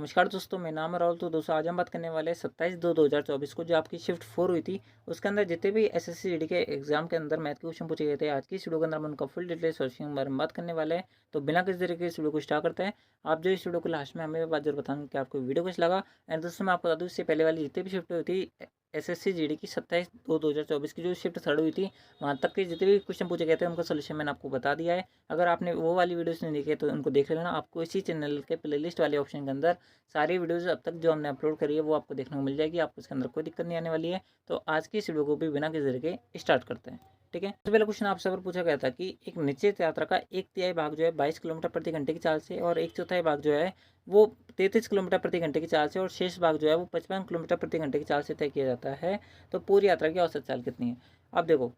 नमस्कार दोस्तों, मेरा नाम है राहुल। तो दोस्तों आज हम बात करने वाले हैं 27/2/2024 को जो आपकी शिफ्ट 4 हुई थी, उसके अंदर जितने भी एसएससी जीडी के एग्जाम के अंदर मैथ के क्वेश्चन पूछे गए थे। आज की इस वीडियो के अंदर हम उनका फुल डिटेल सॉल्यूशन के बारे में बात करने वाले हैं। तो बिना किसी तरीके के इस वीडियो को स्टार्ट करते हैं। आप जो इस वीडियो को लास्ट में हमें बात जरूर बताएंगे कि आपको वीडियो कैसा लगा। एंड दोस्तों मैं आपको बता दूँ, इससे पहले वाली जितनी भी शिफ्ट हुई थी एसएससी जीडी की 27/2/2024 की जो शिफ्ट 3 हुई थी, वहाँ तक के जितने भी क्वेश्चन पूछे गए थे उनका सोल्यूशन मैंने आपको बता दिया है। अगर आपने वो वाली वीडियोस नहीं देखे तो उनको देख लेना। आपको इसी चैनल के प्लेलिस्ट वाले ऑप्शन के अंदर सारी वीडियोस अब तक जो हमने अपलोड करी है वो आपको देखने को मिल जाएगी। आपको इसके अंदर कोई दिक्कत नहीं आने वाली है। तो आज की इस वीडियो को भी बिना किसी तरीके स्टार्ट करते हैं। ठीक है, तो पहला क्वेश्चन आपसे अगर पूछा गया था कि एक निश्चित यात्रा का एक तिहाई भाग जो है 22 किलोमीटर प्रति घंटे की चाल से और एक चौथाई भाग जो है वो 33 किलोमीटर प्रति घंटे की चाल से और शेष भाग जो है वो 55 किलोमीटर प्रति घंटे की चाल से तय किया जाता है, तो पूरी यात्रा की औसत चाल कितनी है। अब देखो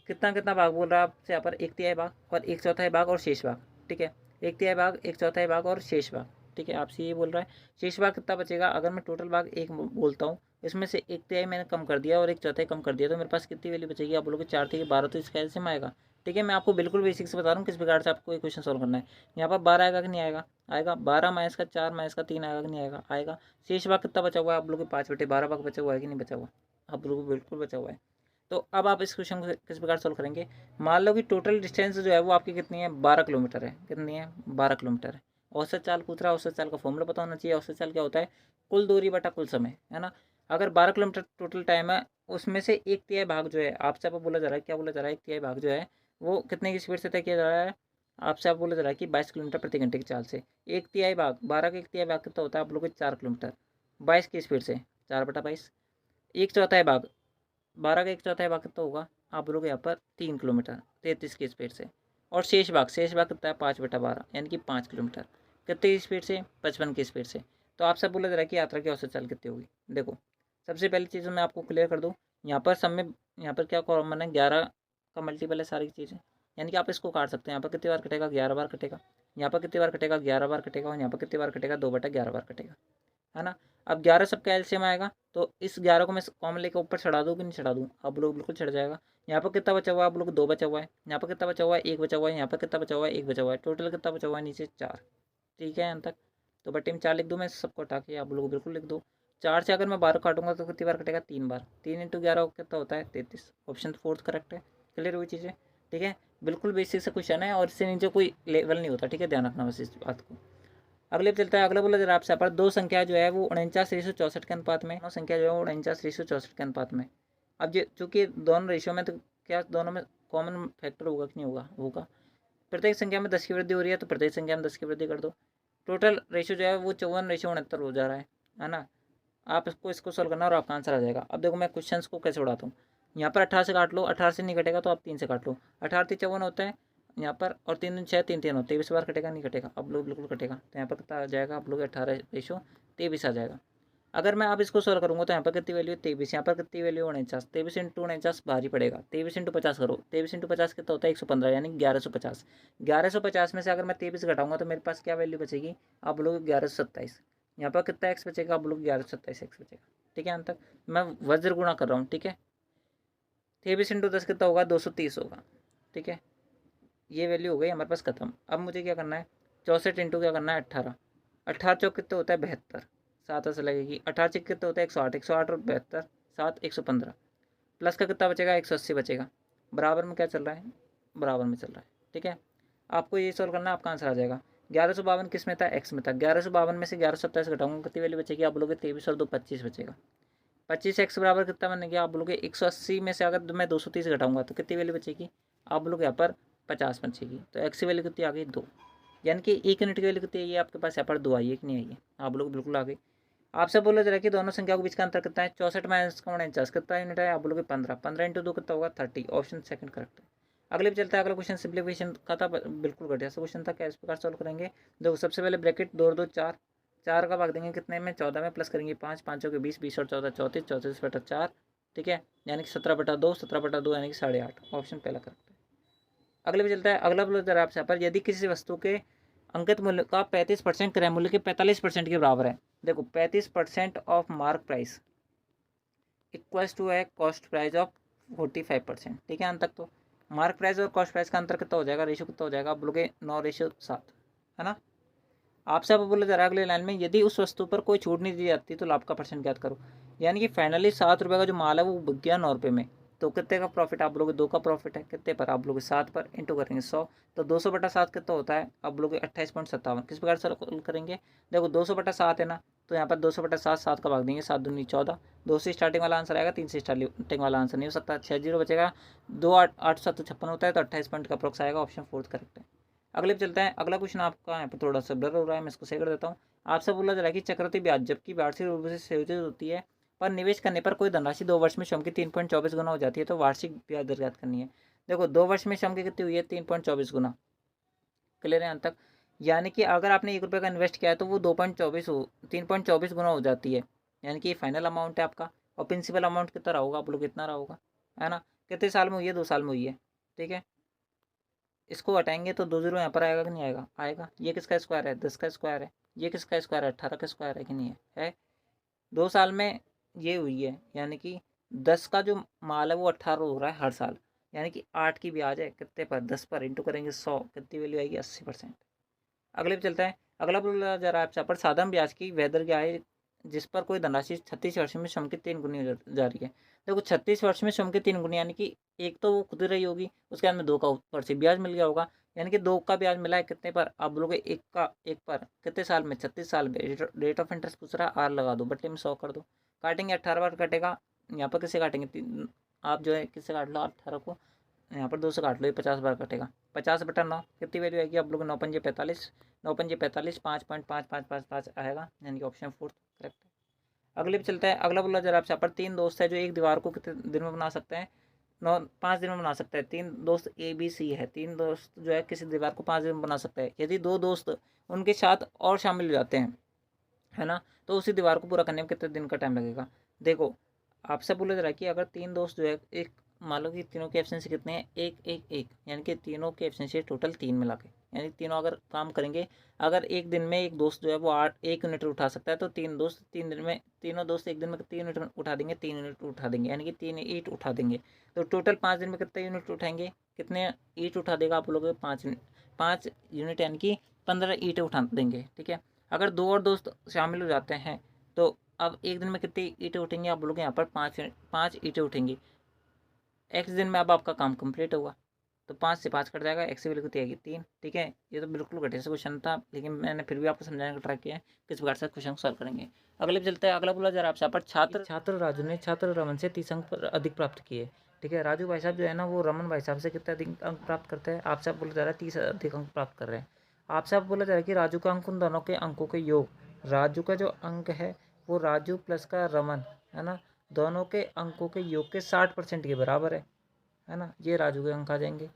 कितना कितना भाग बोल रहा है आपसे यहाँ पर, एक तिहाई भाग और एक चौथाई भाग और शेष भाग। ठीक है, एक तिहाई भाग, एक चौथाई भाग और शेष भाग। ठीक है, आपसे ये बोल रहा है शेष भाग कितना बचेगा। अगर मैं टोटल भाग एक बोलता हूँ, इसमें से एक तिहाई मैंने कम कर दिया और एक चौथाई कम कर दिया, तो मेरे पास कितनी वैल्यू बचेगी। आप बोलोगे 4 थी 12, तो इसका एलसीएम आएगा। ठीक है, मैं आपको बिल्कुल बेसिक से बता रहा हूँ किस प्रकार से आपको ये क्वेश्चन सॉल्व करना है। यहाँ पर 12 आएगा कि नहीं आएगा, आएगा। 12 माइनस का 4 माइनस का 3 आएगा कि नहीं आएगा, आएगा। शेष भाग कितना बचा हुआ है, आप लोग 5/12 भाग बचा हुआ है कि नहीं बचा हुआ, आप लोगों को बिल्कुल बचा हुआ है। तो अब आप इस क्वेश्चन को किस प्रकार सॉल्व करेंगे। मान लो कि टोटल डिस्टेंस जो है वो आपकी कितनी है, 12 किलोमीटर है। कितनी है, 12 किलोमीटर है। औसत चाल पूछ रहा है, औसत चाल का फॉर्मूला पता होना चाहिए। औसत चाल क्या होता है, कुल दूरी बटा कुल समय, है ना। अगर 12 किलोमीटर टोटल टाइम है, उसमें से एक तिहाई भाग जो है आपसे आप बोला जा रहा है, क्या बोला जा रहा है, एक तिहाई भाग जो है वो कितने की स्पीड से तय किया जा रहा है। आपसे आप बोला जा रहा है कि 22 किलोमीटर प्रति घंटे की चाल से। एक तिहाई भाग 12 का एक तिहाई भाग कितना होता है, आप लोग 4 किलोमीटर 22 की स्पीड से, 4/22। एक चौथाई भाग 12 का एक चौथाई भाग कितना होगा, आप लोग यहाँ पर 3 किलोमीटर 33 की स्पीड से। और शेष भाग कितना है, 5/12 यानी कि 5 किलोमीटर कितने की स्पीड से, 55 की स्पीड से। तो आपसे बोला जा रहा है कि यात्रा की औसत चाल कितनी होगी। देखो सबसे पहली चीज़ मैं आपको क्लियर कर दूँ, यहाँ पर सब में यहाँ पर क्या कॉमन है, 11 का मल्टीपल है सारी चीज़ें, यानी कि आप इसको काट सकते हैं। यहाँ पर कितनी बार कटेगा, 11 बार कटेगा। यहाँ पर कितनी बार कटेगा, 11 बार कटेगा। और यहाँ पर कितनी बार कटेगा, 2/11 बार कटेगा, है ना। अब 11 सबका एलसीएम आएगा, तो इस 11 को मैं कॉमन लेकर ऊपर चढ़ा दूँ कि नहीं चढ़ा दूँ, आप लोग बिल्कुल चढ़ जाएगा। यहाँ पर कितना बचा हुआ है, आप लोग 2 बचा हुआ है। यहाँ पर कितना बचा हुआ है, 1 बचा हुआ है। यहाँ पर कितना बचा हुआ है, 1 बचा हुआ है। टोटल कितना बचा हुआ है, नीचे 4। ठीक है, यहाँ तक। तो बटे में 4 लिख दूँ मैं, सबको हटा के आप लोग बिल्कुल लिख दो। 4 से अगर मैं 12 काटूंगा तो कितनी बार कटेगा, 3 बार। 3 × 11 कितना होता है, 33। ऑप्शन फोर्थ करेक्ट है। क्लियर हुई चीज़ें। ठीक है, बिल्कुल बेसिक से क्वेश्चन है और इससे नीचे कोई लेवल नहीं होता। ठीक है, ध्यान रखना बस इस बात को। अगले पे चलता है। अगला बोला जरा आपसे पर दो संख्या जो है वो 49:64 के अनुपात में, दो संख्या जो है वो 49:64 के अनुपात में। अब ये चूंकि दोनों रेशियो में, तो क्या दोनों में कॉमन फैक्टर होगा कि नहीं होगा, होगा। प्रत्येक संख्या में 10 की वृद्धि हो रही है, तो प्रत्येक संख्या में 10 की वृद्धि कर दो। टोटल रेशियो जो है वो 54:69 हो जा रहा है ना। आप इसको सोल्व करना और आपका आंसर आ जाएगा। अब देखो मैं क्वेश्चन को कैसे उड़ाता हूँ। यहाँ पर 18 से काट लो, 18 से नहीं कटेगा तो आप 3 से काट लो। 18×3 = 54 होता है यहाँ पर, और 3×2 = 6, 3×3 होता है। 23 बार कटेगा, नहीं कटेगा, अब लोग बिल्कुल कटेगा। तो यहाँ पर कितना आ जाएगा, आप लोग 18:23 आ जाएगा। अगर मैं आप इसको सोल्व करूँगा तो यहाँ पर कितनी वैल्यू है, 23। यहाँ पर कितनी वैल्यू 49। 23 × 49 भारी पड़ेगा। 23 × 50 करो, 23 × 50 कितना होता है, 115, यानी 1150। 1150 में से अगर मैं 23 घटाऊंगा तो मेरे पास क्या वैल्यू बचेगी, आप लोग 1127। यहाँ पर कितना एक्स बचेगा, आप लोग 1127 एक्स बचेगा। ठीक है, अंत तक मैं वज्र गुणा कर रहा हूँ। ठीक है, 23 × 10 कितना होगा, 230 होगा। ठीक है, ये वैल्यू हो गई हमारे पास खत्म। अब मुझे क्या करना है, 64 इंटू क्या करना है, 18। 18 चौक कितना होता है, 72। 7 ऐसे लगेगी। 18 चौक कितना होता है, 108। 108 और 72, 7 115। प्लस का कितना बचेगा, 180 बचेगा। बराबर में क्या चल रहा है, बराबर में चल रहा है। ठीक है, आपको ये सॉल्व करना है, आपका आंसर आ जाएगा। 1152 किस में था, एक्स में था। 1152 में से 1127 घटाऊंगा, कितनी वैल्यू बचेगी, आप लोग 23 और 2 25 बचेगा। 25 एक्स बराबर कितना बन गया, आप लोग 180 में से अगर मैं 230 घटाऊंगा तो कितनी वैल्यू बचेगी, आप लोग यहाँ पर 50 बचेगी। तो एक्स की वैल्यू कितनी आ गई, 2। यानी कि 1 यूनिट की वैल्यू कितनी आई है आपके पास, यहाँ पर 2 आई है कि नहीं आई है, आप लोग बिल्कुल आ गई। आपसे बोला जा रहा है कि दोनों संख्या के बीच का अंतर कितना है, 64 माइनस का 49 कितना यूनिट है, आप लोग 15। 15 × 2 कितना होगा, 30। ऑप्शन सेकंड करेक्ट है। अगले पे चलता है। अगला क्वेश्चन सिंप्लीफिकेशन का था, बिल्कुल घटिया सा क्वेश्चन था। क्या इस प्रकार सॉल्व करेंगे, देखो सबसे पहले ब्रैकेट 2 और 2 4, 4 का भाग देंगे कितने में, 14 में, प्लस करेंगे 5, 5 के 20, 20 और 14 34, 34/4। ठीक है, यानी कि 17/2, 17/2 यानी कि 8.5। ऑप्शन पहला करेक्ट है। अगले पे चलता है। अगला बोला जा रहा है आपसे पर यदि किसी वस्तु के अंकित मूल्य का 35% क्रय मूल्य के 45% के बराबर है। देखो 35% of mark price equals to है कॉस्ट प्राइस ऑफ 45%। ठीक है, अंत तक तो मार्क प्राइस और कॉस्ट प्राइस का अंतर कितना हो जाएगा, रेशियो कितना हो जाएगा, आप बोलोगे 9:7, है ना। आपसे अब बोला जा रहा है अगले लाइन में, यदि उस वस्तु पर कोई छूट नहीं दी जाती तो लाभ का परसेंट ज्ञात करो। यानी कि फाइनली 7 रुपये का जो माल है वो बिक गया 9 रुपये में, तो कितने का प्रॉफिट आप लोग 2 का प्रॉफिट है, कितने पर आप लोग 7 पर इंटू करेंगे 100, तो 200/7 कितना होता है आप लोग 28.57। किस प्रकार से करेंगे, देखो 200/7 है ना, तो यहाँ पर 200/7, 7 का भाग देंगे, 7 दूनी 14, 2 से स्टार्टिंग वाला आंसर आएगा, 3 से स्टार्टिंग वाला आंसर नहीं हो सकता, 6 जीरो बचेगा, 2 8 8 7 56 होता है, तो 28 पॉइंट का अप्रोक्स आएगा, ऑप्शन फोर्थ करेक्ट है। अगले पे चलते हैं। अगला क्वेश्चन आपका यहाँ पर थोड़ा सा ब्लर हो रहा है, मैं इसको सही कर देता हूँ। आपसे बोला जा रहा है कि चक्रवृद्धि ब्याज जबकि वार्षिक रूप से संयोजित होती है, पर निवेश करने पर कोई धनराशि 2 वर्ष में श्रम की 3.24 गुना हो जाती है, तो वार्षिक ब्याज दर ज्ञात करनी है। देखो 2 वर्ष में श्रम की कितनी हुई है, 3.24 गुना। क्लियर है यहाँ तक। यानी कि अगर आपने 1 रुपये का इन्वेस्ट किया है तो वो 2.24 हो 3.24 गुना हो जाती है, यानी कि फाइनल अमाउंट है आपका। और प्रिंसिपल अमाउंट कितना रहा होगा आप लोग, कितना रहा होगा, है ना। कितने साल में हुई है, 2 साल में हुई है, ठीक है। इसको हटाएंगे तो 2 जीरो यहाँ पर आएगा कि नहीं आएगा, आएगा। ये किसका स्क्वायर है, 10 का स्क्वायर है। ये किसका स्क्वायर है, 18 का स्क्वायर है कि नहीं है। 2 साल में ये हुई है, यानी कि 10 का जो माल है वो 18 हो रहा है हर साल, यानी कि 8 की ब्याज है कितने पर, 10 पर इंटू करेंगे 100, कितनी वैल्यू आएगी 80%। अगले पे चलता है। अगला बोला जा रहा है आपसे पर साधारण ब्याज की वह दर क्या है जिस पर कोई धनराशि 36 वर्ष में श्रम की 3 गुनी हो जा रही है। देखो 36 वर्ष में श्रम की 3 गुनी, यानी कि एक तो वो खुद रही होगी, उसके बाद में 2 का ऊपर से ब्याज मिल गया होगा, यानी कि 2 का ब्याज मिला है कितने पर, आप बोलोगे एक पर कितने साल में, 36 साल में। रेट ऑफ इंटरेस्ट पूछ रहा है, आर लगा दो, बट्टे में 100 कर दो, काटेंगे 18 बार कटेगा। यहाँ पर किससे काटेंगे, आप जो है किससे काट लो, 18 को यहाँ पर 2 से काट लो, ये 50 बार कटेगा, 50/9 कितनी वैल्यू आएगी आप लोग, 9 पंजे 45, 9 पंजे 45, 5.5555 आएगा, यानी कि ऑप्शन फोर्थ करेक्ट है। अगले पे चलता है। अगला बोला जरा आपसे पर 3 दोस्त है जो एक दीवार को कितने दिन में बना सकते हैं, 5 दिन में बना सकते हैं। 3 दोस्त ABC है, 3 दोस्त जो है किसी दीवार को 5 दिन में बना सकते हैं। यदि 2 दोस्त उनके साथ और शामिल हो जाते हैं, है ना, तो उसी दीवार को पूरा करने में कितने दिन का टाइम लगेगा। देखो आपसे बोला जा रहा है कि अगर 3 दोस्त जो है, एक मान लो कि तीनों के एफिशिएंसी कितने हैं, 1 1 1, यानी कि तीनों के एफिशिएंसी टोटल 3 मिला के, यानी तीनों अगर काम करेंगे, अगर एक दिन में एक दोस्त जो है वो 1 यूनिट उठा सकता है, तो 3 दोस्त 3 दिन में, तीनों दोस्त एक दिन में 3 यूनिट उठा देंगे, 3 यूनिट उठा देंगे, यानी कि 3 ईंट उठा देंगे। तो टोटल 5 दिन में कितने यूनिट उठाएंगे, कितने ईंट उठा देगा आप लोग, 5 यूनिट, यानी कि 15 ईंटें उठा देंगे, ठीक है। अगर 2 और दोस्त शामिल हो जाते हैं, तो अब एक दिन में कितनी ईंटें उठेंगी आप बोलोगे, यहाँ पर 5 ईंटें उठेंगी। एक्स दिन में अब आपका काम कंप्लीट होगा, तो 5 से 5 कट जाएगा, एक्स की वैल्यू कितनी आएगी 3, ठीक है। ये तो बिल्कुल घटिया सा क्वेश्चन था, लेकिन मैंने फिर भी आपको समझाने का ट्राई किया है किस प्रकार से क्वेश्चन को सॉल्व करेंगे। अगले पे चलते हैं। अगला बोला जा रहा है आपसे पर छात्र राजू ने छात्र रमन से 30 अंक पर अधिक प्राप्त किए, ठीक है। राजू भाई साहब जो है ना वो रमन भाई साहब से कितने अधिक अंक प्राप्त करते हैं, आपसे बोला जा रहा है 30 अधिक अंक प्राप्त कर रहे हैं। आपसे बोला जा रहा है कि राजू का अंक उन दोनों के अंकों के योग, राजू का जो अंक है वो राजू प्लस का रमन, है ना, दोनों के अंकों के योग के 60% के बराबर है ना, ये राजू के अंक आ जाएंगे।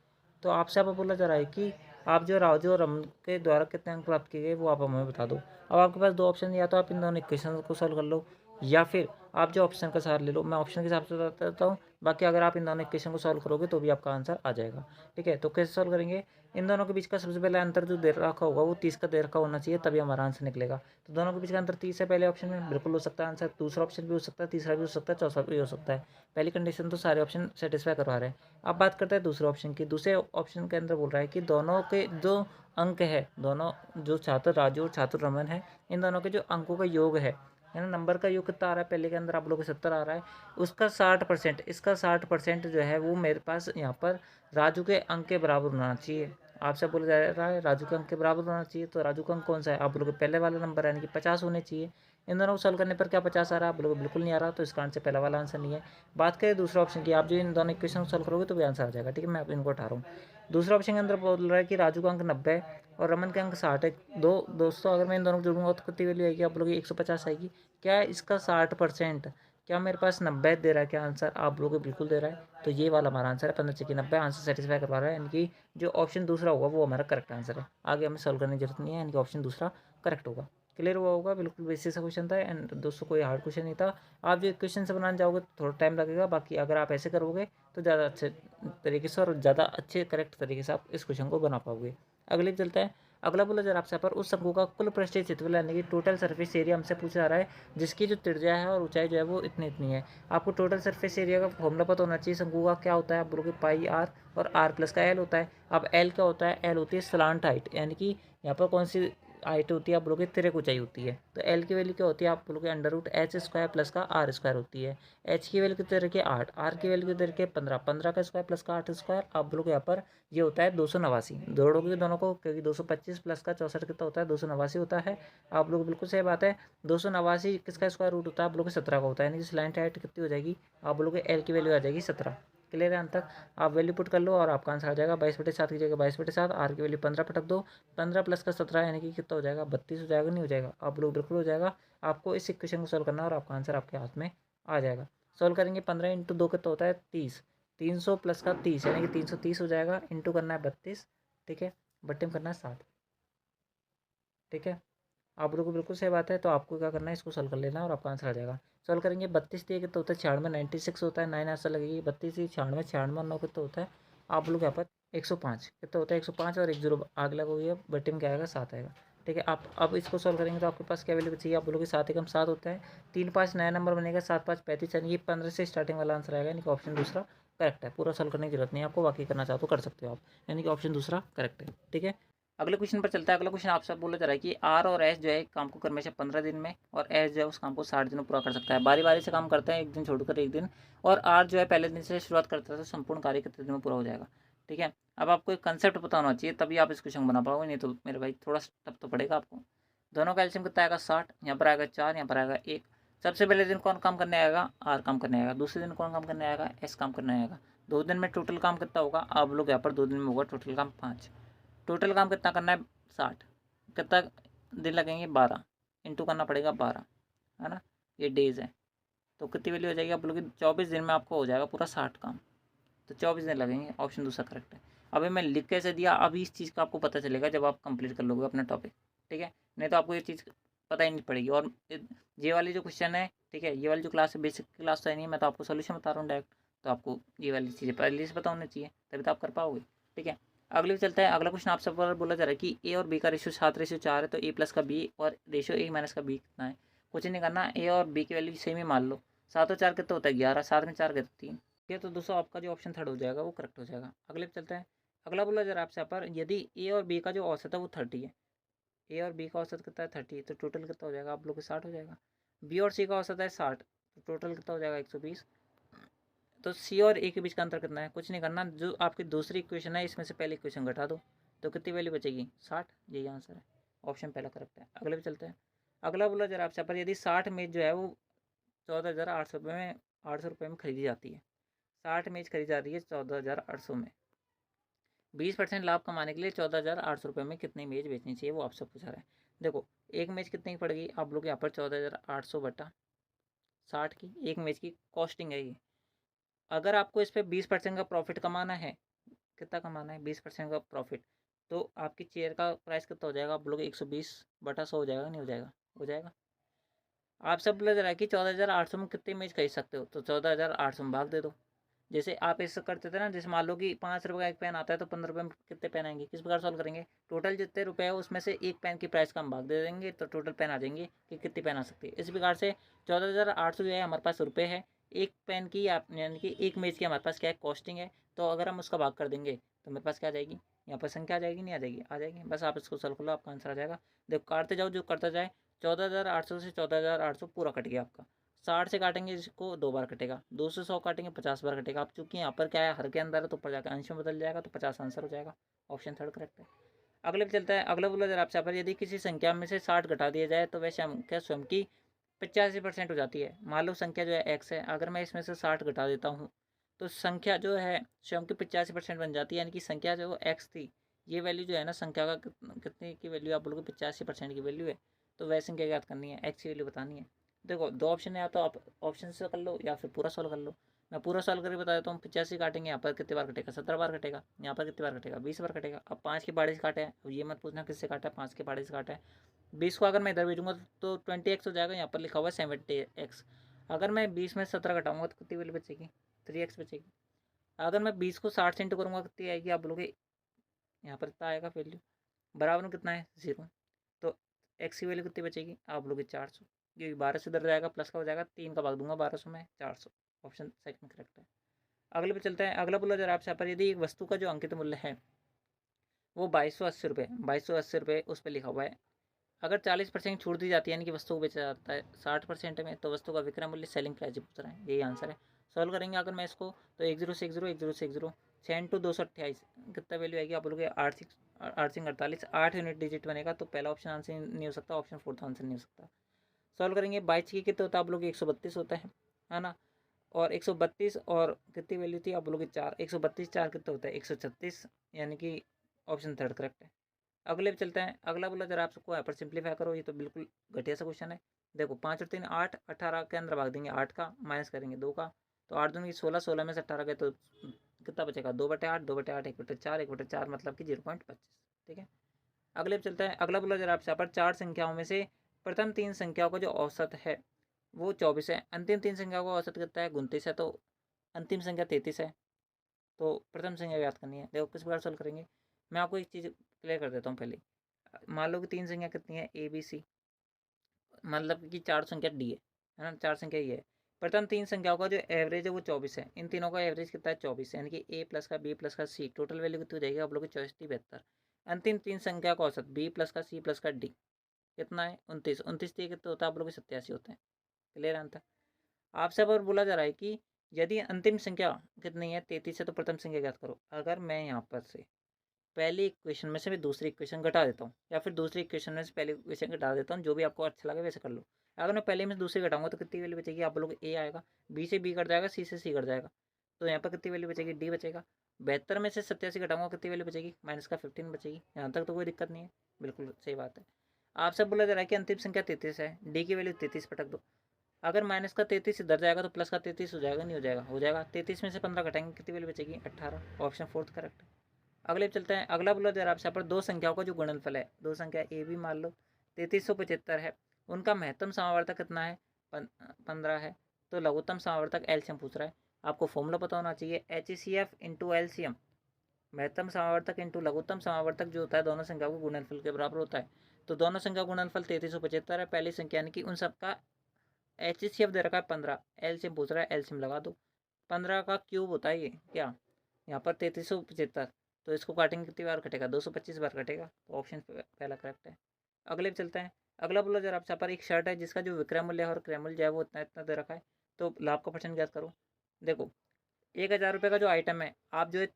तो आपसे अब बोला जा रहा है कि आप जो राजू और रमन के द्वारा कितने अंक प्राप्त किए गए वो आप हमें बता दो। अब आपके पास 2 ऑप्शन, या तो आप इन दोनों इक्वेशन को सॉल्व कर लो, या फिर आप जो ऑप्शन का सहारा ले लो। मैं ऑप्शन के हिसाब से बता देता हूँ, बाकी अगर आप इन दोनों इक्वेशन को सॉल्व करोगे तो भी आपका आंसर आ जाएगा, ठीक है। तो कैसे सॉल्व करेंगे, इन दोनों के बीच का सबसे पहला अंतर जो दे रखा होगा वो 30 का दे रखा होना चाहिए, तभी हमारा आंसर निकलेगा। तो दोनों के बीच का अंतर 30 है पहले ऑप्शन में, बिल्कुल हो सकता है आंसर। दूसरा ऑप्शन भी हो सकता है, तीसरा भी हो सकता है, चौथा भी हो सकता है। पहली कंडीशन तो सारे ऑप्शन सेटिस्फाई करवा रहे हैं। अब बात करते हैं दूसरे ऑप्शन की। दूसरे ऑप्शन के अंदर बोल रहा है कि दोनों के जो अंक है, दोनों जो छात्र राजू और छात्र रमन है, इन दोनों के जो अंकों का योग है ना, नंबर का योग कितना आ रहा है, पहले के अंदर आप लोगों को 70 आ रहा है, उसका 60%, इसका 60% जो है वो मेरे पास यहाँ पर राजू के अंक के बराबर होना चाहिए। आपसे बोला जा रहा है राजू के अंक के बराबर होना चाहिए, तो राजू का अंक कौन सा है, आप लोगों के पहले वाला नंबर यानी कि 50 होने चाहिए। इन दोनों को सॉल्व करने पर क्या 50 आ रहा है, आप लोगों को बिल्कुल नहीं आ रहा, तो इसका आंसर पहला वाला आंसर नहीं है। बात करें दूसरा ऑप्शन की, आप जो इन दोनों इक्वेशन को सॉल्व करोगे तो भी आंसर आ जाएगा, ठीक है। मैं आप इनको उठा रहा हूँ। दूसरा ऑप्शन के अंदर बोल रहा है कि राजू का अंक 90 है और रमन का अंक 60 है। दोस्तों अगर मैं इन दोनों को जोड़ूंगा तो कितनी वैल्यू आएगी, आप लोगों की 150 आएगी। क्या इसका 60%, क्या मेरे पास 90 दे रहा है, क्या आंसर आप लोगों को बिल्कुल दे रहा है, तो ये वाला हमारा आंसर है 15×90 आंसर सेटिस्फाई करवा रहा है, यानी कि जो ऑप्शन दूसरा होगा वो हमारा करेक्ट आंसर है। आगे हमें सॉल्व करने की जरूरत नहीं है, यानी कि ऑप्शन दूसरा करेक्ट होगा। क्लियर हुआ होगा, बिल्कुल बेसिक सा क्वेश्चन था एंड दोस्तों कोई हार्ड क्वेश्चन नहीं था। आप जो क्वेश्चन से बनाने जाओगे तो थोड़ा टाइम लगेगा, बाकी अगर आप ऐसे करोगे तो ज़्यादा अच्छे तरीके से और ज़्यादा अच्छे करेक्ट तरीके से आप इस क्वेश्चन को बना पाओगे। अगले चलता है। अगला बोला जा रहा है आपसे पर उस शंकु का कुल पृष्ठीय क्षेत्रफल यानी कि टोटल सरफेस एरिया हमसे पूछा जा रहा है जिसकी जो त्रिज्या है और ऊंचाई जो है वो इतनी इतनी है। आपको टोटल सरफेस एरिया का फॉर्मूला पता होना चाहिए। शंकु का क्या होता है, आप बोलोगे पाई आर और आर प्लस का एल होता है। अब एल क्या होता है, एल होती है स्लांट हाइट, यानी कि यहाँ पर कौन सी हाइट होती है आप लोग की, तिरक ऊंचाई होती है। तो एल की वैल्यू क्या होती है आप लोग के under root h square plus का आर स्क्वायर होती है। एच की वैल्यू कितने रखे 8, आर की वैल्यू कितने रखे 15, 15 का स्क्वायर प्लस का 8 स्क्वायर आप लोग यहाँ पर ये होता है 289। जोड़ोगे दोनों को क्योंकि 225 प्लस का 64 कितना होता है 289 होता है। आप लोग बिल्कुल सही बात है। 289 किसका स्क्वायर रूट होता है आप लोग के 17 का होता है, यानी कि लाइन हाइट कितनी हो जाएगी आप लोग के एल की वैल्यू आ जाएगी 17। क्लियर है अंत तक? आप वैल्यू पुट कर लो और आपका आंसर आ जाएगा 22/7 की जगह 22/7, आर की वैल्यू 15 पटक दो, 15 प्लस का 17 यानी कि कितना हो जाएगा 32 हो जाएगा, नहीं हो जाएगा आप लोग बिल्कुल हो जाएगा। आपको इस इक्वेशन को सॉल्व करना है और आपका आंसर आपके हाथ में आ जाएगा। सॉल्व करेंगे 15 इंटू 2 कितना होता है 30, 300 प्लस का 30 यानी कि 330 हो जाएगा, इंटू करना है 32, ठीक है, बट्टे में करना है 60, ठीक है। आप लोग को बिल्कुल सही बात है। तो आपको क्या करना है इसको सॉल्व कर लेना और आपका आंसर आ जाएगा। सॉल्व करेंगे 32 दिए कितना होता है 96, 96 होता है, 9 आंसर लगेगी 32 96, 96 9 कितना होता है आप लोग यहाँ पर 105 कितना होता है 105 और 1 0 आग लगा है बट्टे में क्या आएगा 7 आएगा, ठीक है। आप अब इसको सॉल्व करेंगे तो आपके पास क्या वैल्यू चाहिए आप लोग के 7 एकम 7 होता है, 3 5 नया नंबर बनेगा, 7 5 35 यानी ये 15 से स्टार्टिंग वाला आंसर आएगा, यानी कि ऑप्शन दूसरा करेक्ट है। पूरा सॉल्व करने की जरूरत नहीं है आपको, बाकी करना चाहो तो कर सकते हो आप, यानी कि ऑप्शन दूसरा करेक्ट है, ठीक है। अगले क्वेश्चन पर चलता है। अगला क्वेश्चन आपसे बोला जा रहा है कि आर और एस जो है काम को करने से 15 दिन में और एस जो है उस काम को 60 दिनों पूरा कर सकता है। बारी बारी से काम करते हैं, एक दिन छोड़कर एक दिन, और आर जो है पहले दिन से शुरुआत करता है तो संपूर्ण कार्य कितने दिन में पूरा हो जाएगा, ठीक है। अब आपको एक कंसेप्ट पता होना चाहिए तभी आप इस क्वेश्चन को बना पाओगे, नहीं तो मेरे भाई थोड़ा टफ तो पड़ेगा आपको। दोनों का एलसीएम कितना आएगा 60, यहाँ पर आएगा 4, यहाँ पर आएगा 1। सबसे पहले दिन कौन काम करने आएगा आर काम करने आएगा, दूसरे दिन कौन काम करने आएगा एस काम करने आएगा। 2 दिन में टोटल काम कितना होगा आप लोग यहाँ पर 2 दिन में होगा टोटल काम 5। टोटल काम कितना करना है 60, कितना दिन लगेंगे 12, इंटू करना पड़ेगा 12, है ना, ये डेज है। तो कितनी वैल्यू हो जाएगी आप लोग की 24 दिन में आपको हो जाएगा पूरा 60 काम, तो 24 दिन लगेंगे, ऑप्शन दूसरा करेक्ट है। अभी मैं लिख कैसे दिया अभी इस चीज़ का आपको पता चलेगा जब आप कंप्लीट कर लोगे अपना टॉपिक, ठीक है, नहीं तो आपको ये चीज़ पता ही नहीं पड़ेगी। और ये वाली जो क्वेश्चन है, ठीक है, ये वाली जो क्लास है बेसिक क्लास तो है नहीं, मैं तो आपको सोल्यूशन बता रहा हूँ डायरेक्ट, तो आपको ये वाली चीज़ें पहले से पता होनी चाहिए तभी तो आप कर पाओगे, ठीक है। अगले पे चलता है। अगला क्वेश्चन आपसे बोला जा रहा है कि ए और बी का रेशियो 7:4 है, तो ए प्लस का बी और रेशियो ए माइनस का बी कितना है। कुछ नहीं करना, ए और बी की वैल्यू सेम ही मान लो। 7 और 4 कितना होता है 11, 7 में 4 कितना 3, ठीक है। तो दोस्तों आपका जो ऑप्शन थर्ड हो जाएगा वो करेक्ट हो जाएगा। अगले पे चलते हैं। अगला बोला जा रहा है आपसे यहाँ पर यदि ए और बी का जो औसत है वो 30 है, ए और बी का औसत कितना है 30, तो टोटल कितना हो जाएगा आप लोग के 60 हो जाएगा। बी और सी का औसत है 60, तो टोटल कितना हो जाएगा 120। तो सी और ए के बीच का अंतर कितना है, कुछ नहीं करना, जो आपकी दूसरी इक्वेशन है इसमें से पहली इक्वेशन घटा दो, तो कितनी वैल्यू बचेगी 60, यही आंसर है, ऑप्शन पहला करेक्ट है। अगले पे चलते हैं। अगला बोला जरा आपसे पर यदि 60 मेज जो है वो 14,800 में 800 रुपये में खरीदी जाती है, 60 मेज खरीदी जाती है 14,800 में, 20% लाभ कमाने के लिए 14,800 रुपये में कितनी मेज बेचनी चाहिए वो आपसे पूछा रहा है। देखो एक मेज कितने की पड़ेगी आप लोग यहाँ पर 14,800 बटा 60 की एक मेज की कॉस्टिंग है ये। अगर आपको इस पर 20% का प्रॉफिट कमाना है, कितना कमाना है 20% का प्रॉफिट, तो आपकी चेयर का प्राइस कितना हो जाएगा आप लोग 120/100 हो जाएगा, नहीं हो जाएगा, हो जाएगा। आप सब लग रहा है कि 14,800 में कितनी इमेज खरीद सकते हो, तो 14,800 में भाग दे दो। जैसे आप ऐसे करते थे ना, जैसे मान लो कि 5 रुपये का एक पेन आता है तो 15 रुपये में कितने पेन आएंगे, किस प्रकार सॉल्व करेंगे, टोटल जितने रुपए है उसमें से एक पेन की प्राइस का हम भाग दे देंगे तो टोटल पेन आ जाएंगे कि कितनी पेन आ सकती है। इस प्रकार से 14,800 जो है हमारे पास रुपये है, एक पेन की यानी कि एक मेज की हमारे पास क्या है कॉस्टिंग है, तो अगर हम उसका भाग कर देंगे तो मेरे पास क्या आ जाएगी, यहाँ पर संख्या आ जाएगी, नहीं आ जाएगी, आ जाएगी। बस आप इसको सॉल्व कर लो आपका आंसर आ जाएगा। देखो काटते जाओ जो करता जाए, 14,800 से 14,800 पूरा कट गया आपका, 60 से काटेंगे इसको 2 बार कटेगा, 2 से 100 काटेंगे 50 बार कटेगा। अब चूंकि यहाँ पर क्या है हर के अंदर है तो ऊपर जाकर अंश में बदल जाएगा, तो 50 आंसर हो जाएगा, ऑप्शन थर्ड करेक्ट है। अगले पे चलता है। अगला बोला जरा आपसे पर यदि किसी संख्या में से 60 घटा दिया जाए तो वह संख्या स्वयं की 85% हो जाती है। मान लो संख्या जो है एक्स है, अगर मैं इसमें से 60 घटा देता हूँ तो संख्या जो है स्वयं की 85% बन जाती है, यानी कि संख्या जो एक्स थी ये वैल्यू जो है ना संख्या का कितने की वैल्यू आप बोलोगे 85% की वैल्यू है, तो वह संख्या याद करनी है, एक्स की वैल्यू बतानी है। देखो दो ऑप्शन है, या तो आप ऑप्शन से कर लो या फिर पूरा सॉल्व कर लो। मैं पूरा सॉल्व करके बता देता हूँ। 85 काटेंगे यहाँ पर कितने बार कटेगा 17 बार कटेगा, यहाँ पर कितने बार कटेगा 20 बार कटेगा। अब 5 के बाड़े से काटा है, अब ये मत पूछना किससे काटा है, 5 के बाड़े से काटा है। 20 को अगर मैं इधर भेजूंगा तो 20x हो जाएगा, यहाँ पर लिखा हुआ है 70x। अगर मैं 20 में 17 घटाऊंगा तो कितनी वैल्यू बचेगी 3x बचेगी। अगर मैं 20 को 60 से इंटू करूँगा कितनी आएगी आप बोलोगे, यहाँ पर कितना आएगा वैल्यू, बराबर में कितना है 0, तो एक्स की वैल्यू कितनी बचेगी आप बोलोगे 400, क्योंकि 12 से इधर जाएगा प्लस का हो जाएगा, 3 का भाग दूंगा 1200 में 400, ऑप्शन सेकंड करेक्ट है। अगले पे चलते हैं। अगला बोला जरा आपसे पर यदि एक वस्तु का जो अंकित मूल्य है वो 2280 रुपये, 2280 रुपये उस पर लिखा हुआ है, अगर 40% छूट दी जाती है यानी कि वस्तु को बेचा जाता है 60% में, तो वस्तु का विक्रय मूल्य सेलिंग प्राइस पूछ रहा है, यही आंसर है। सॉल्व करेंगे अगर मैं इसको, तो 10 से 10 10 से 10 6 इंटू 228 कितना वैल्यू आएगी, आप बोलोगे 8 8 यूनिट डिजिट बनेगा, तो पहला ऑप्शन आंसर नहीं हो सकता, ऑप्शन फोर्थ आंसर नहीं हो सकता। सॉल्व करेंगे 22 की कितना होता है, आप लोग 132 होता है ना, और 132 और कितनी वैल्यू थी, आप बोलोगे 4, 132 4 कितना होता है 136, यानी कि ऑप्शन थर्ड करेक्ट है। अगले पे चलते हैं, अगला बोला जरा आप सबको यहाँ पर सिंप्लीफाई करो, ये तो बिल्कुल घटिया सा क्वेश्चन है। देखो 5 और 3 8, 18 के अंदर भाग देंगे 8 का, माइनस करेंगे 2 का, तो 8 दूनी 16, 16 में से 18 गए तो कितना बचेगा 2/8, 2/8 1/4, 1/4 मतलब कि 0.25। ठीक है, अगले पे चलते हैं, अगला बोला जरा आपसे यहाँ पर 4 संख्याओं में से प्रथम 3 संख्याओं का जो औसत है वो 24 है, अंतिम 3 संख्याओं का औसत कितना है 29 है, तो अंतिम संख्या 33 है, तो प्रथम संख्या याद करनी है। देखो किस प्रकार सोल्व करेंगे, मैं आपको एक चीज़ क्लियर कर देता हूँ पहले। मान लो कि 3 संख्या कितनी है ABC, मतलब कि 4 संख्या D है ना, 4 संख्या ये है। प्रथम 3 संख्याओं का जो एवरेज है वो 24 है, इन तीनों का एवरेज कितना है 24, यानी कि A प्लस का B प्लस का C, टोटल वैल्यू कितनी हो जाएगी आप लोग की 64 72। अंतिम 3 संख्या का औसत B प्लस का C प्लस का D कितना है 29, 29 कितना होता है आप लोग 87 होते हैं। Clear answer. आपसे अब और बोला जा रहा है कि यदि अंतिम संख्या कितनी है 33 है, तो प्रथम संख्या ज्ञात करो। अगर मैं यहाँ पर से पहली इक्वेशन में से भी दूसरी इक्वेशन घटा देता हूँ, या फिर दूसरी इक्वेशन में से पहली इक्वेशन घटा देता हूँ, जो भी आपको अच्छा लगे वैसे कर लो। अगर मैं पहले में से दूसरी घटाऊंगा तो कितनी वैल्यू बचेगी, आप बोलोगे A आएगा, B से B कट जाएगा, C से C कट जाएगा, तो यहाँ पर कितनी वैल्यू बचेगी D बचेगा। 72 में से 87 घटाऊंगा कितनी वैल्यू बचेगी, माइनस का 15 बचेगी। यहाँ तक तो कोई दिक्कत नहीं है, बिल्कुल सही बात है। आपसे बोला जा रहा है कि अंतिम संख्या 33 है, D की वैल्यू 33 पटक दो। अगर माइनस का 33 इधर जाएगा तो प्लस का 33 हो जाएगा, नहीं हो जाएगा, हो जाएगा। 33 में से 15 घटाएंगे कितनी वैल्यू बचेगी 18, ऑप्शन फोर्थ करेक्ट है। अगले चलते हैं, अगला बोला जरा आपसे पर दो संख्याओं का जो गुणनफल है, दो संख्या ए बी मान लो 3375 है, उनका महत्तम समावर्तक कितना है 15 है, तो लघुत्तम समावर्तक एलसीएम पूछ रहा है। आपको फॉर्मूला पता होना चाहिए, HCF इंटू एलसीएम, महत्तम समावर्तक इंटू लघुत्तम समावर्तक जो होता है दोनों संख्याओं के गुणनफल के बराबर होता है। तो दोनों संख्या गुणनफल 3375 है, पहली संख्या यानी कि उन सबका HCF दे रखा है 15, एलसीएम पूछ रहा है, एलसीएम लगा दो। 15 का क्यूब होता है ये क्या, यहाँ पर 3375, तो इसको काटेंगे कितनी बार कटेगा 225 बार कटेगा, तो ऑप्शन पहला करेक्ट है। अगले पे चलते हैं, अगला बोला जरा आपसे पर एक शर्ट है जिसका जो विक्रय मूल्य है और क्रय मूल्य है वो इतना इतना दे रखा है, तो लाभ का परसेंट ज्ञात करो। देखो 1000 रुपये का जो आइटम है आप जो है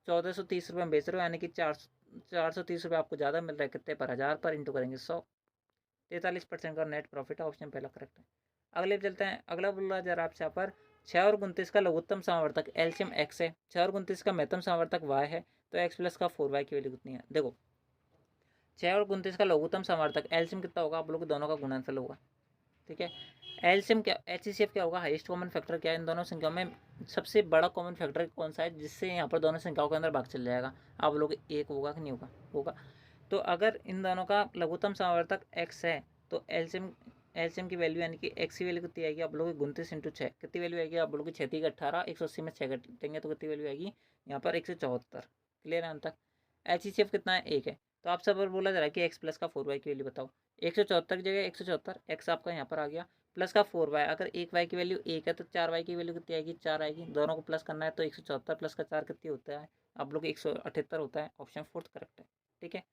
1430 रुपये में बेच रहे हो, यानी कि 430 रुपये आपको ज़्यादा मिल रहा है, कितने पर 1000 पर इंटू करेंगे 100, 43% का नेट प्रॉफिट है, ऑप्शन पहला करेक्ट है। अगले पे चलते हैं, अगला बोला जरा आपसे यहाँ पर 6 और 29 का लघुत्तम समावर्तक एलसीएम एक्स है, 6 और 29 का महत्तम समावर्तक वाई है, तो एक्स प्लस का 4y की वैल्यू कितनी है। देखो 6 और 29 का लघुत्तम समावर्तक एलसीएम कितना होगा, आप लोग दोनों का गुणनफल होगा। ठीक है, एलसीएम क्या, HCF क्या होगा, हाईएस्ट कॉमन फैक्टर क्या है इन दोनों संख्याओं में, सबसे बड़ा कॉमन फैक्टर कौन सा है जिससे यहाँ पर दोनों संख्याओं के अंदर भाग चल जाएगा, आप लोग एक होगा कि नहीं होगा, होगा। तो अगर इन दोनों का लघुत्तम समावर्तक एक्स है, तो एलसीएम की वैल्यू यानी कि एक्स की वैल्यू कितनी आएगी, आप लोग 29 इंटू 6 कितनी वैल्यू आएगी, आप लोग 6 18, 180 में 6 घटेंगे तो कितनी वैल्यू आएगी यहाँ पर 174। क्लियर है अंत तक। HCF कितना है 1 है, तो आप सब बोला जा रहा है कि एक्स प्लस का 4y की वैल्यू बताओ। 174 की जगह 174, एक्स आपका यहाँ पर आ गया, प्लस का 4y, अगर 1y की वैल्यू 1 है तो 4y की वैल्यू कितनी आएगी 4 आएगी, दोनों को प्लस करना है, तो 174 प्लस का 4 कितनी होता है आप लोग 178 होता है, ऑप्शन फोर्थ करेक्ट है। ठीक है,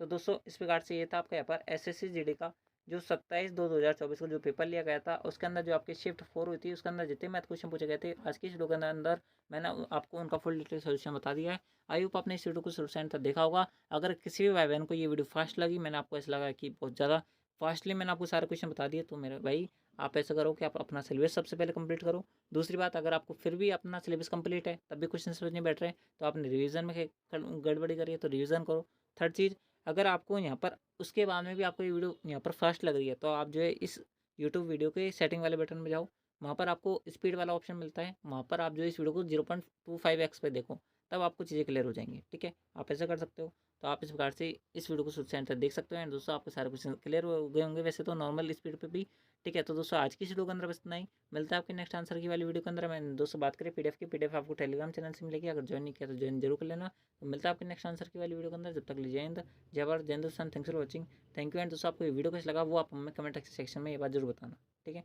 तो दोस्तों इस प्रकार से ये था आपका यहाँ पर SSC GD का जो 27/2/2024 को जो पेपर लिया गया था, उसके अंदर जो आपकी शिफ्ट 4 हुई थी उसके अंदर जितने मैथ क्वेश्चन पूछे गए थे आज की इस वीडियो के अंदर मैंने आपको उनका फुल डिटेल सोल्यूशन बता दिया है। आई होप आपने इस वीडियो को शुरू से अंत तक देखा होगा। अगर किसी भी भाई बहन को ये वीडियो फास्ट लगी, मैंने आपको ऐसा लगा कि बहुत ज़्यादा फास्टली मैंने आपको सारे क्वेश्चन बता दिए, तो मेरे भाई आप ऐसा करो कि आप अपना सिलेबस सबसे पहले कंप्लीट करो। दूसरी बात, अगर आपको फिर भी अपना सिलेबस कंप्लीट है तब भी क्वेश्चन समझ नहीं बैठ रहे तो आपने रिवीजन में गड़बड़ी करी है तो रिवीजन करो। थर्ड चीज़, अगर आपको यहाँ पर उसके बाद में भी आपको ये वीडियो यहाँ पर फास्ट लग रही है तो आप जो है इस यूट्यूब वीडियो के सेटिंग वाले बटन में जाओ, वहाँ पर आपको स्पीड वाला ऑप्शन मिलता है, वहाँ पर आप जो इस वीडियो को 0.25x पे देखो, तब आपको चीज़ें क्लियर हो जाएंगी। ठीक है, आप ऐसा कर सकते हो। तो आप इस प्रकार से इस वीडियो को शुरू से अंत तक देख सकते हो एंड दोस्तों आपके सारे क्वेश्चन क्लियर हो गए होंगे वैसे तो नॉर्मल स्पीड पे भी। ठीक है, तो दोस्तों आज की इस वीडियो के अंदर बस इतना ही, मिलता है आपके नेक्स्ट आंसर की वाली वीडियो के अंदर। मैं दोस्तों बात करें PDF की, PDF आपको टेलीग्राम चैनल से मिलेगी, अगर ज्वाइन नहीं किया तो ज्वाइन जरूर कर लेना। तो मिलता है आपके नेक्स्ट आंसर की वाली वीडियो के अंदर, जब तक लीजिए जय भारत जय Hindustan, thanks for watching, thank you. And दोस्तों आपको ये वीडियो कैसे लगा वो आप हमें कमेंट सेक्शन में ये बात जरूर बताना। ठीक है।